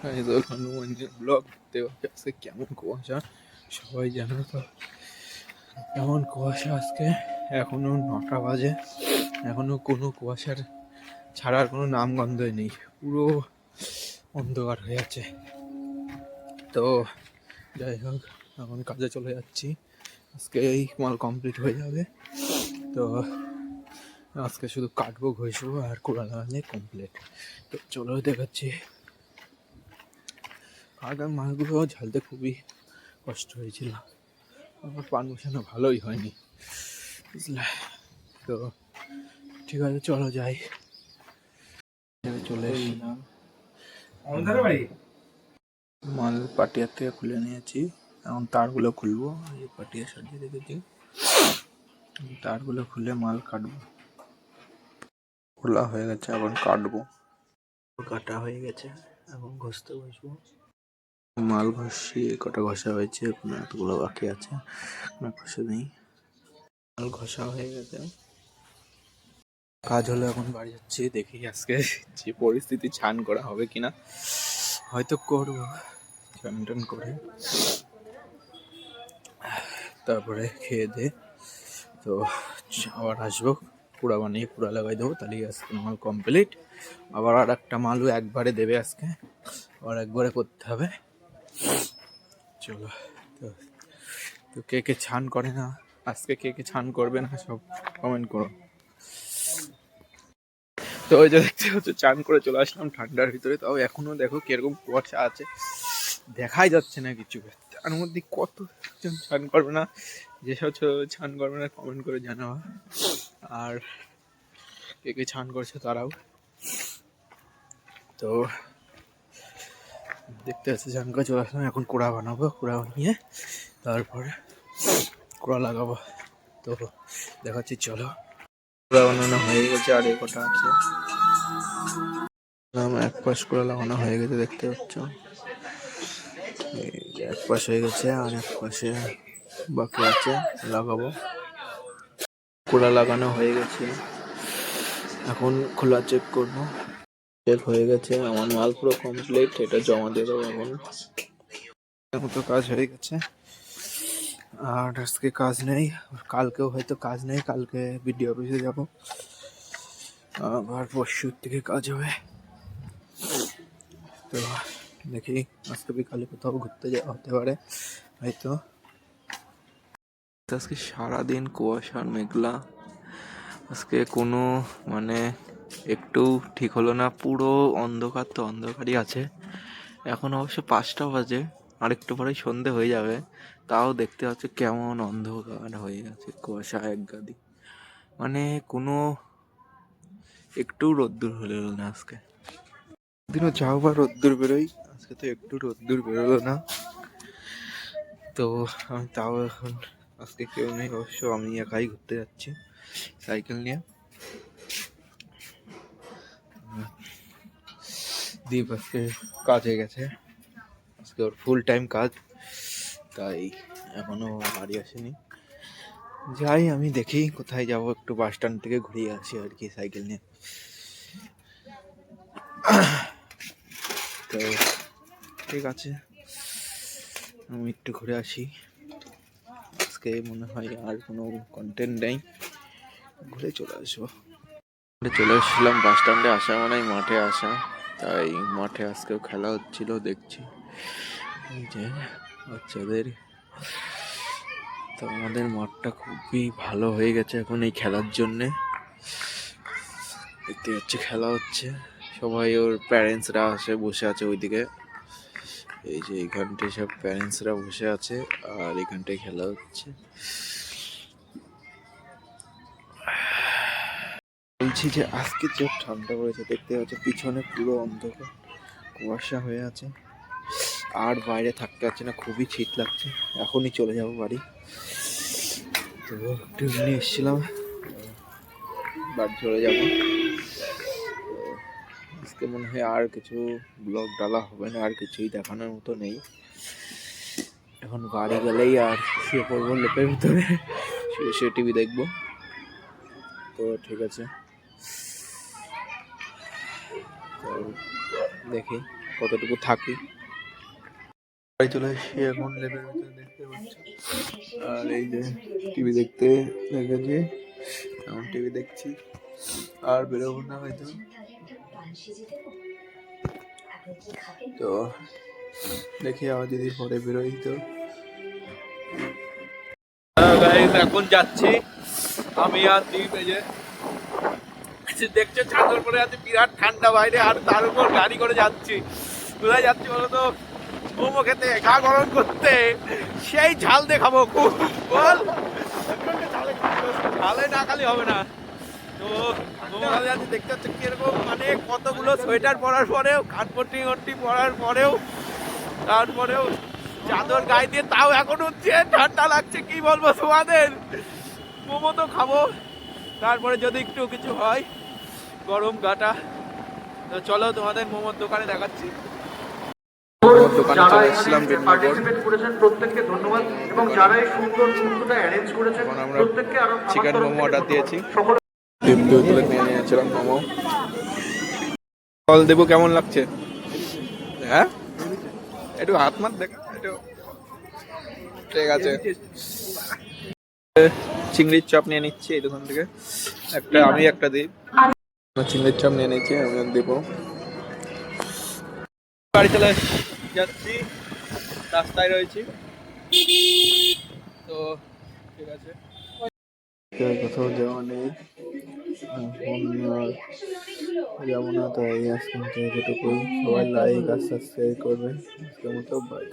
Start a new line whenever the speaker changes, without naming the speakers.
ফাইজল হনুমানের ব্লগ দেখতে পাচ্ছি। আজকে কেমন কুয়াশা সবাই জানো তো, কেমন কুয়াশা আজকে। এখনো 9টা বাজে, এখনো কোনো কুয়াশার ছাড়ার কোনো নামগন্ধই নেই, পুরো অন্ধকার হয়ে আছে। তো যাই হোক, এখন কাজে চলে যাচ্ছি। আজকে এই মাল কমপ্লিট হয়ে যাবে। তো আজকে শুধু কাটবো, ঘষবো আর কুড়া লাগালে কমপ্লিট। তো চলো দেখাচ্ছি। আগের মালগুলো ঝালতে খুবই কষ্ট হয়েছিল, আমার পান বসানো ভালোই হয়নি, বুঝলে। তো ঠিক আছে, চলো যাই। চলে এসেছিলাম, মাল পাটিয়ার থেকে খুলে নিয়েছি। এখন তারগুলো খুলবো, এই পাটিয়া সাজিয়ে রেখেছি, তারগুলো খুলে মাল কাটবো। খোলা হয়ে গেছে, এখন কাটবো। কাটা হয়ে গেছে, এখন ঘষতে বসবো। মাল ঘষি, কটা ঘষা হয়েছে, কোনো এতগুলো বাকি আছে, কোনো ঘষে নেই। মাল ঘষা হয়ে গেছে, কাজ হলো। এখন বাড়ি যাচ্ছি, দেখি আজকে যে পরিস্থিতি ছান করা হবে কিনা, হয়তো করবো চান টান করে। তারপরে খেয়ে দে তো আবার আসবো, কুড়া বানিয়ে কুড়া লাগাই দেবো, তাহলে আজকে মাল কমপ্লিট। আবার আর একটা মালও একবারে দেবে আজকে, আবার একবারে করতে হবে। চলো, তো তো কে কে ছান করে না আজকে, কে কে ছান করবে না সব কমেন্ট করো। তো ওই যে দেখতে হচ্ছে, চান করে চলে আসলাম ঠান্ডার ভিতরে। তাও এখনো দেখো কিরকম কুয়াশা আছে, দেখাই যাচ্ছে না কিছু। তার মধ্যে কতজন ছান করবে না, যেসব ছান করবে না কমেন্ট করে জানাবা। আর কে কে ছান করছে তারাও। তো দেখতে পাচ্ছি ছান করে চলে আসলাম। এখন কুড়া বানাবো, কুড়া বানিয়ে তারপরে কুড়া লাগাবো। তো দেখাচ্ছি, চলো। কুড়া বানানো হয়ে গেছে, আর এই কটা আছে। এক পাশ করে লাগানো হয়ে গেছে, দেখতে পাচ্ছ। এক পাশ হয়ে গেছে, আর এক পাশে বাকি আছে, লাগাবো। কুড়া লাগানো হয়ে গেছে, এখন খোলা চেক করবো। চেক হয়ে গেছে, আমার মাল পুরো কমপ্লিট। এটা জমা দিয়ে দেবো এখন। মতো কাজ হয়ে গেছে, আর আজকে কাজ নেই, কালকেও হয়তো কাজ নেই। কালকে বিডিও অফিসে যাবো, আবার পরশুর থেকে কাজ হবে। তো দেখি আজকে বিকালে কোথাও ঘুরতে যাওয়া হতে পারে হয়তো। আজকে সারাদিন কুয়াশা মেঘলা, আজকে কোনো মানে একটু ঠিক হলো না, পুরো অন্ধকার তো অন্ধকারই আছে। এখন অবশ্য 5টা বাজে, আর একটু পরেই সন্ধে হয়ে যাবে। তাও দেখতে পাচ্ছি কেমন অন্ধকার হয়ে গেছে, কুয়াশা এক গাদি, মানে কোনো একটু রোদ্দুর হলো না আজকে। দিনও যাও বা রোদ্দুর বেরোই, আজকে তো একটু রোদ্দুর বেরোলো না। তো আমি তাও এখন, আজকে কেউ নেই অবশ্য, আমি একাই ঘুরতে যাচ্ছি সাইকেল নিয়ে। দীপ আজকে কাজে গেছে, আজকে ওর ফুল টাইম কাজ, তাই এখনো বাড়ি আসেনি। যাই, আমি দেখি কোথায় যাব, একটু বাস স্ট্যান্ড থেকে ঘুরিয়ে আসি আর কি সাইকেল নিয়ে। তো ঠিক আছে, আমি একটু ঘুরে আসি। আজকে মনে হয় আর কোনো কন্টেন্ট নেই, ঘুরে চলে আসবো। চলে এসেছিলাম বাস স্ট্যান্ডে, আসা মানে মাঠে আসা, তাই মাঠে আজকেও খেলা হচ্ছিল দেখছি, এই যে বাচ্চাদের। তো আমাদের মাঠটা খুবই ভালো হয়ে গেছে এখন এই খেলার জন্যে। দেখতে পাচ্ছি খেলা হচ্ছে, সবাই ওর প্যারেন্টসরা আসে বসে আছে ওইদিকে। এই যে এইখানটায় সব প্যারেন্টসরা বসে আছে, আর এখানটায় খেলা হচ্ছে। বলছি যে আজকে যে ঠান্ডা পড়েছে, দেখতে পাচ্ছি পিছনে পুরো অন্ধকার কুয়াশা হয়ে আছে, আর বাইরে থাকতে পারছি না, খুবই শীত লাগছে। এখনই চলে যাব বাড়ি। তো একটু এমনি এসেছিলাম, বাড়ি চলে যাবো। আজকে মনে হয় আর কিছু ব্লগ ডালা হবে না, আর কিছুই দেখানোর মতো নেই। এখন বাড়ি গেলেই আর শুয়ে পড়বো লেপের ভিতরে, শুয়ে শুয়ে টিভি দেখবো। তো ঠিক আছে, তো দেখি কতটুকু থাকি। বাড়ি চলে এসেছি এখন, ল্যাবের ভিতরে দেখতে পাচ্ছি। আর এই যে টিভি দেখতে লেগেছি, এখন টিভি দেখছি আর বেরোবো না হয়তো। তো দেখি আবার যদি পরে বেরোই তো। এখন যাচ্ছি আমি আর দ্বীপ। এই যে দেখছো চাদর পরে আছে, বিরাট ঠান্ডা বাইরে, আর তার উপর গাড়ি করে যাচ্ছি। কোথায় যাচ্ছি বলো তো? মোমো খেতে, গা গরম করতে। সেই ঝাল দেখাবো খুব, বল ঝালে না খালি হবে না। তো মোমো খাতে যাচ্ছি, দেখতে হচ্ছে কিরকম, মানে কতগুলো সোয়েটার পরার পরেও, কাঠপট্টি ঘট্টি পরার পরেও, তারপরেও চাদর গায়ে দিয়ে, তাও এখন হচ্ছে ঠান্ডা লাগছে। কি বলবো তোমাদের, মোমো তো খাবো, তারপরে যদি একটু কিছু হয় গরম গাটা। তো চলো তোমাদের মোমোর দোকানে দেখাচ্ছি। মোমোর দোকানে চলে এসেছিলাম
পার্টিসিপেট করেছেন প্রত্যেককে ধন্যবাদ, এবং যারা এই সুন্দর মুহূর্তটা অ্যারেঞ্জ করেছেন প্রত্যেককে আরো
চিকেন মোমো অর্ডার দিয়েছি। নিয়ে নিয়েছিলাম মোমো। ফল দেবো, কেমন লাগছে? হ্যাঁ, একটু হাত মাত দেখা একটু। ঠিক আছে, চিংড়ির চপ নিয়ে নিচ্ছি এই দোকান থেকে একটা, আমি একটা দিই। চিংড়ির চপ নিয়ে নিচ্ছি, আমি দেবো। বাড়ি চলে যাচ্ছি, রাস্তায় রয়েছি তো। ঠিক আছে, কোথাও যাওয়া নেই, যাবো না, তাই আজকে এতটুকুই। সবাই লাইক আর সাবস্ক্রাইব করবে। আজকের মতো বাই।